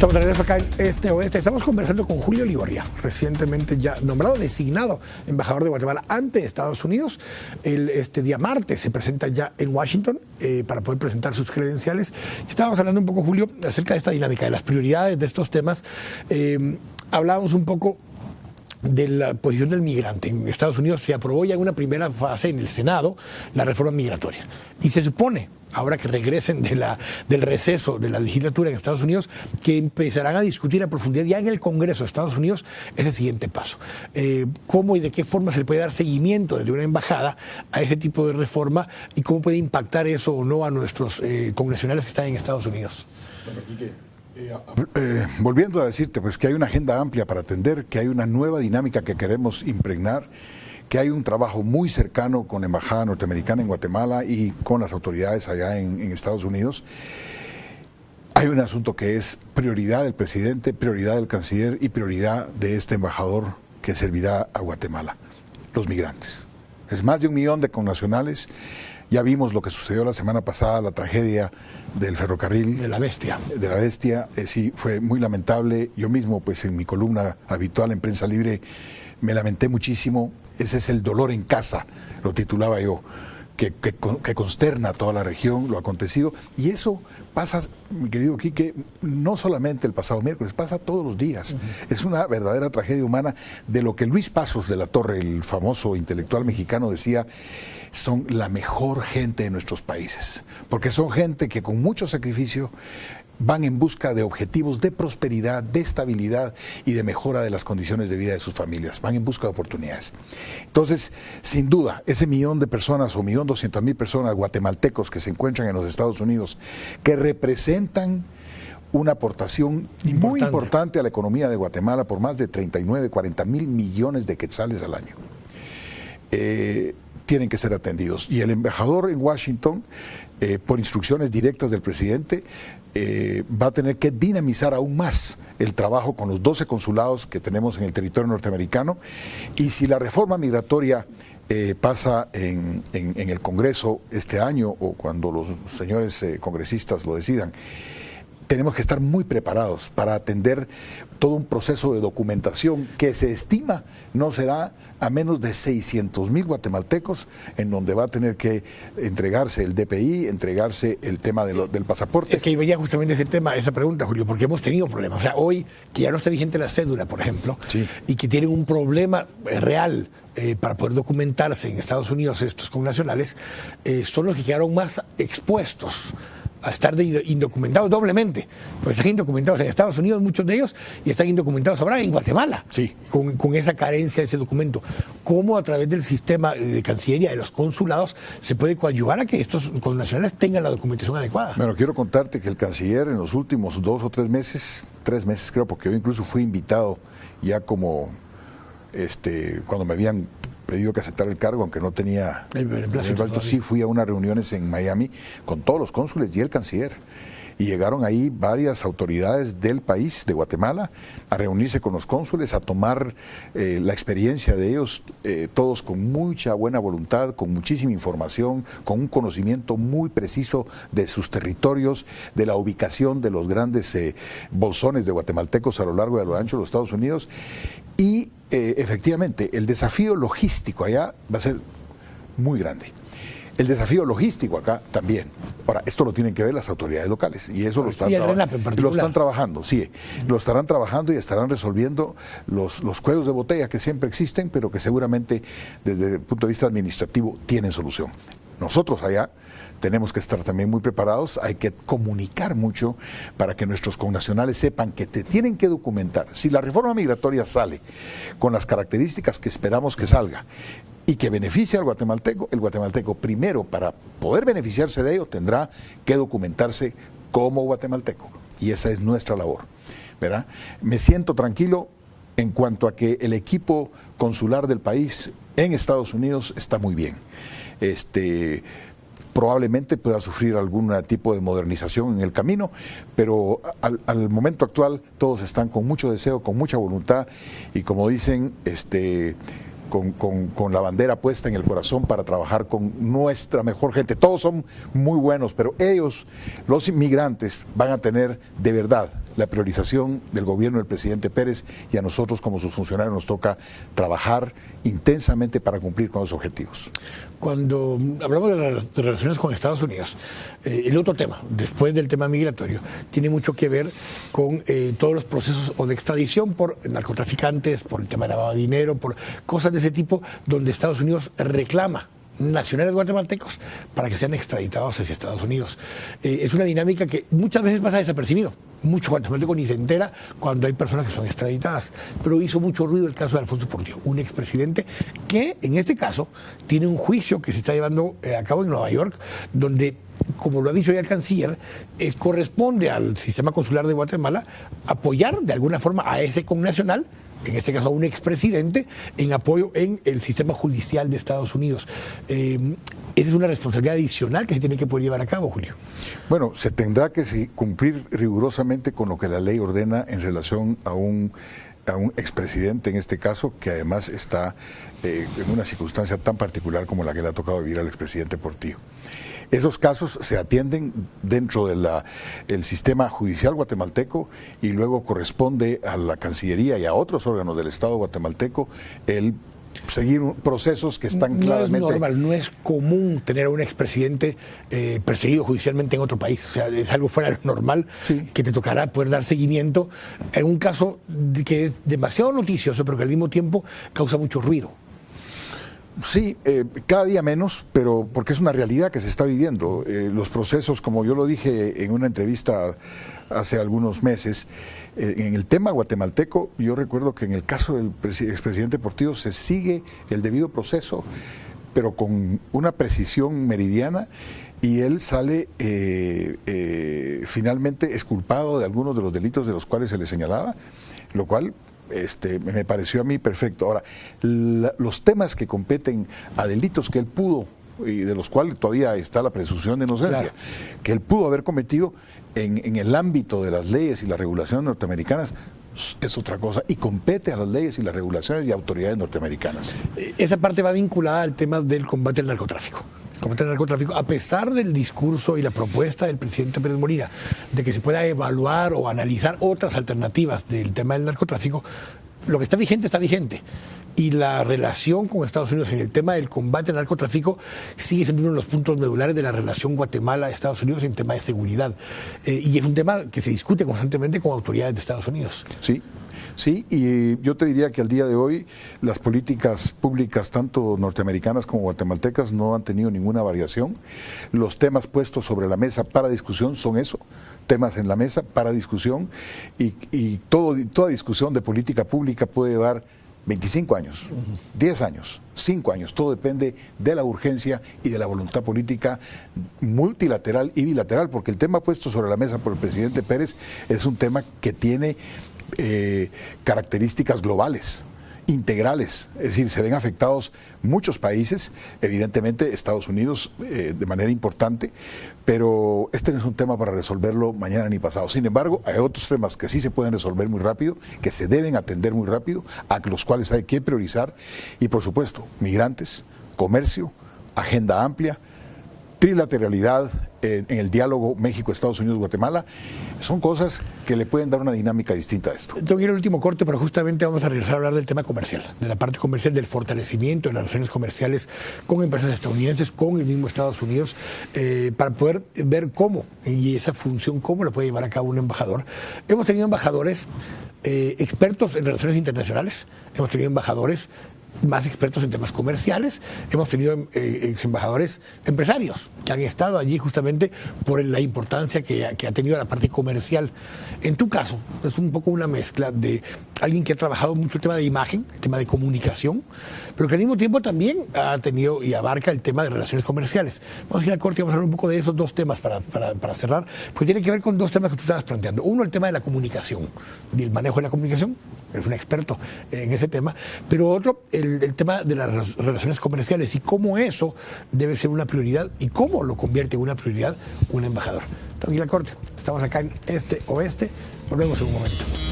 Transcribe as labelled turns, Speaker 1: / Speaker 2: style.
Speaker 1: Estamos de regreso acá en Este Oeste. Estamos conversando con Julio Ligorria, recientemente ya nombrado, designado embajador de Guatemala ante Estados Unidos. Este día martes se presenta ya en Washington para poder presentar sus credenciales. Estábamos hablando un poco, Julio, acerca de esta dinámica, de las prioridades de estos temas. Hablábamos un poco de la posición del migrante. En Estados Unidos se aprobó ya en una primera fase en el Senado la reforma migratoria. Y se supone, ahora que regresen del receso de la legislatura en Estados Unidos, que empezarán a discutir a profundidad ya en el Congreso de Estados Unidos ese siguiente paso. ¿Cómo y de qué forma se le puede dar seguimiento desde una embajada a ese tipo de reforma y cómo puede impactar eso o no a nuestros connacionales que están en Estados Unidos?
Speaker 2: Bueno, Quique, volviendo a decirte pues que hay una agenda amplia para atender, que hay una nueva dinámica que queremos impregnar, que hay un trabajo muy cercano con la Embajada Norteamericana en Guatemala y con las autoridades allá en Estados Unidos. Hay un asunto que es prioridad del presidente, prioridad del canciller y prioridad de este embajador que servirá a Guatemala: los migrantes. Es más de 1 millón de connacionales. Ya vimos lo que sucedió la semana pasada, la tragedia del ferrocarril.
Speaker 1: De la Bestia.
Speaker 2: De la Bestia, sí, fue muy lamentable. Yo mismo, pues en mi columna habitual en Prensa Libre, me lamenté muchísimo. Ese es el dolor en casa, lo titulaba yo, que consterna a toda la región lo acontecido. Y eso pasa, mi querido Quique, no solamente el pasado miércoles, pasa todos los días. Es una verdadera tragedia humana. De lo que Luis Pasos de la Torre, el famoso intelectual mexicano, decía: son la mejor gente de nuestros países, porque son gente que con mucho sacrificio van en busca de objetivos de prosperidad, de estabilidad y de mejora de las condiciones de vida de sus familias. Van en busca de oportunidades. Entonces, sin duda, ese 1 millón de personas o 1.200.000 personas guatemaltecos que se encuentran en los Estados Unidos, que representan una aportación muy importante a la economía de Guatemala por más de 39, 40 mil millones de quetzales al año, tienen que ser atendidos. Y el embajador en Washington, por instrucciones directas del presidente, va a tener que dinamizar aún más el trabajo con los 12 consulados que tenemos en el territorio norteamericano. Y si la reforma migratoria pasa en el Congreso este año, o cuando los señores congresistas lo decidan, tenemos que estar muy preparados para atender todo un proceso de documentación que se estima no será a menos de 600.000 guatemaltecos, en donde va a tener que entregarse el DPI, entregarse el tema del pasaporte.
Speaker 1: Es que ahí venía justamente ese tema, esa pregunta, Julio, porque hemos tenido problemas. O sea, hoy que ya no está vigente la cédula, por ejemplo, sí, y que tienen un problema real para poder documentarse en Estados Unidos estos connacionales, son los que quedaron más expuestos a estar indocumentados doblemente, pues están indocumentados en Estados Unidos muchos de ellos y están indocumentados ahora en Guatemala,
Speaker 2: sí,
Speaker 1: con esa carencia de ese documento. ¿Cómo a través del sistema de Cancillería, de los consulados, se puede coadyuvar a que estos connacionales tengan la documentación adecuada?
Speaker 2: Bueno, quiero contarte que el canciller en los últimos 2 o 3 meses, 3 meses creo, porque yo incluso fui invitado ya como cuando me habían pedido que aceptara el cargo, aunque no tenía el sí fui a unas reuniones en Miami con todos los cónsules y el canciller, y llegaron ahí varias autoridades del país, de Guatemala, a reunirse con los cónsules, a tomar la experiencia de ellos, todos con mucha buena voluntad, con muchísima información, con un conocimiento muy preciso de sus territorios, de la ubicación de los grandes bolsones de guatemaltecos a lo largo y a lo ancho de los Estados Unidos. Y efectivamente, el desafío logístico allá va a ser muy grande. El desafío logístico acá también. Ahora, esto lo tienen que ver las autoridades locales, y eso lo están trabajando, sí, lo estarán trabajando y estarán resolviendo los cuellos de botella que siempre existen, pero que seguramente desde el punto de vista administrativo tienen solución. Nosotros allá tenemos que estar también muy preparados, hay que comunicar mucho para que nuestros connacionales sepan que te tienen que documentar. Si la reforma migratoria sale con las características que esperamos que salga y que beneficie al guatemalteco, el guatemalteco primero, para poder beneficiarse de ello, tendrá que documentarse como guatemalteco, y esa es nuestra labor, ¿verdad? Me siento tranquilo en cuanto a que el equipo consular del país en Estados Unidos está muy bien. Probablemente pueda sufrir algún tipo de modernización en el camino, pero al momento actual todos están con mucho deseo, con mucha voluntad, y como dicen, con la bandera puesta en el corazón para trabajar con nuestra mejor gente. Todos son muy buenos, pero ellos, los inmigrantes, van a tener de verdad la priorización del gobierno del presidente Pérez, y a nosotros como sus funcionarios nos toca trabajar intensamente para cumplir con los objetivos.
Speaker 1: Cuando hablamos de las relaciones con Estados Unidos, el otro tema, después del tema migratorio, tiene mucho que ver con todos los procesos o de extradición por narcotraficantes, por el tema de lavado de dinero, por cosas de ese tipo, donde Estados Unidos reclama nacionales guatemaltecos para que sean extraditados hacia Estados Unidos. Es una dinámica que muchas veces pasa desapercibido. Mucho guatemalteco ni se entera cuando hay personas que son extraditadas. Pero hizo mucho ruido el caso de Alfonso Portillo, un expresidente que en este caso tiene un juicio que se está llevando a cabo en Nueva York, donde, como lo ha dicho ya el canciller, corresponde al sistema consular de Guatemala apoyar de alguna forma a ese connacional, en este caso a un expresidente, en apoyo en el sistema judicial de Estados Unidos. Esa es una responsabilidad adicional que se tiene que poder llevar a cabo, Julio.
Speaker 2: Bueno, se tendrá que cumplir rigurosamente con lo que la ley ordena en relación a un expresidente, en este caso, que además está en una circunstancia tan particular como la que le ha tocado vivir al expresidente Portillo. Esos casos se atienden dentro del sistema judicial guatemalteco y luego corresponde a la Cancillería y a otros órganos del Estado guatemalteco el seguir procesos que están claramente...
Speaker 1: No es normal, no es común tener a un expresidente perseguido judicialmente en otro país. O sea, es algo fuera de lo normal, sí, que te tocará poder dar seguimiento en un caso que es demasiado noticioso, pero que al mismo tiempo causa mucho ruido.
Speaker 2: Sí, cada día menos, pero porque es una realidad que se está viviendo. Los procesos, como yo lo dije en una entrevista hace algunos meses, en el tema guatemalteco, yo recuerdo que en el caso del expresidente Portillo se sigue el debido proceso, pero con una precisión meridiana, y él sale finalmente exculpado de algunos de los delitos de los cuales se le señalaba, lo cual... me pareció a mí perfecto. Ahora, los temas que competen a delitos que él pudo, y de los cuales todavía está la presunción de inocencia, claro, que él pudo haber cometido en el ámbito de las leyes y las regulaciones norteamericanas, es otra cosa, y compete a las leyes y las regulaciones y autoridades norteamericanas.
Speaker 1: Esa parte va vinculada al tema del combate al narcotráfico. Combate al narcotráfico, a pesar del discurso y la propuesta del presidente Pérez Molina de que se pueda evaluar o analizar otras alternativas del tema del narcotráfico, lo que está vigente. Y la relación con Estados Unidos en el tema del combate al narcotráfico sigue siendo uno de los puntos medulares de la relación Guatemala-Estados Unidos en tema de seguridad. Y es un tema que se discute constantemente con autoridades de Estados Unidos.
Speaker 2: Sí. Sí, y yo te diría que al día de hoy las políticas públicas, tanto norteamericanas como guatemaltecas, no han tenido ninguna variación. Los temas puestos sobre la mesa para discusión son eso, temas en la mesa para discusión, y toda discusión de política pública puede llevar 25 años, 10 años, 5 años, todo depende de la urgencia y de la voluntad política multilateral y bilateral, porque el tema puesto sobre la mesa por el presidente Pérez es un tema que tiene características globales, integrales, es decir, se ven afectados muchos países, evidentemente Estados Unidos de manera importante, pero este no es un tema para resolverlo mañana ni pasado. Sin embargo, hay otros temas que sí se pueden resolver muy rápido, que se deben atender muy rápido, a los cuales hay que priorizar, y por supuesto, migrantes, comercio, agenda amplia, trilateralidad en el diálogo México-Estados Unidos-Guatemala, son cosas que le pueden dar una dinámica distinta a esto.
Speaker 1: Tengo que ir al último corte, pero justamente vamos a regresar a hablar del tema comercial, de la parte comercial, del fortalecimiento de las relaciones comerciales con empresas estadounidenses, con el mismo Estados Unidos, para poder ver cómo, y esa función, cómo la puede llevar a cabo un embajador. Hemos tenido embajadores expertos en relaciones internacionales, hemos tenido embajadores más expertos en temas comerciales, hemos tenido embajadores empresarios que han estado allí justamente por la importancia que ha tenido la parte comercial. En tu caso, es un poco una mezcla de alguien que ha trabajado mucho el tema de imagen, el tema de comunicación, pero que al mismo tiempo también ha tenido y abarca el tema de relaciones comerciales. Vamos a ir al corte y vamos a hablar un poco de esos dos temas para cerrar, porque tiene que ver con dos temas que tú estabas planteando. Uno, el tema de la comunicación, del manejo de la comunicación, eres un experto en ese tema, pero otro, el tema de las relaciones comerciales y cómo eso debe ser una prioridad y cómo lo convierte en una prioridad un embajador. Tranquila, corte. Estamos acá en Este Oeste. Volvemos en un momento.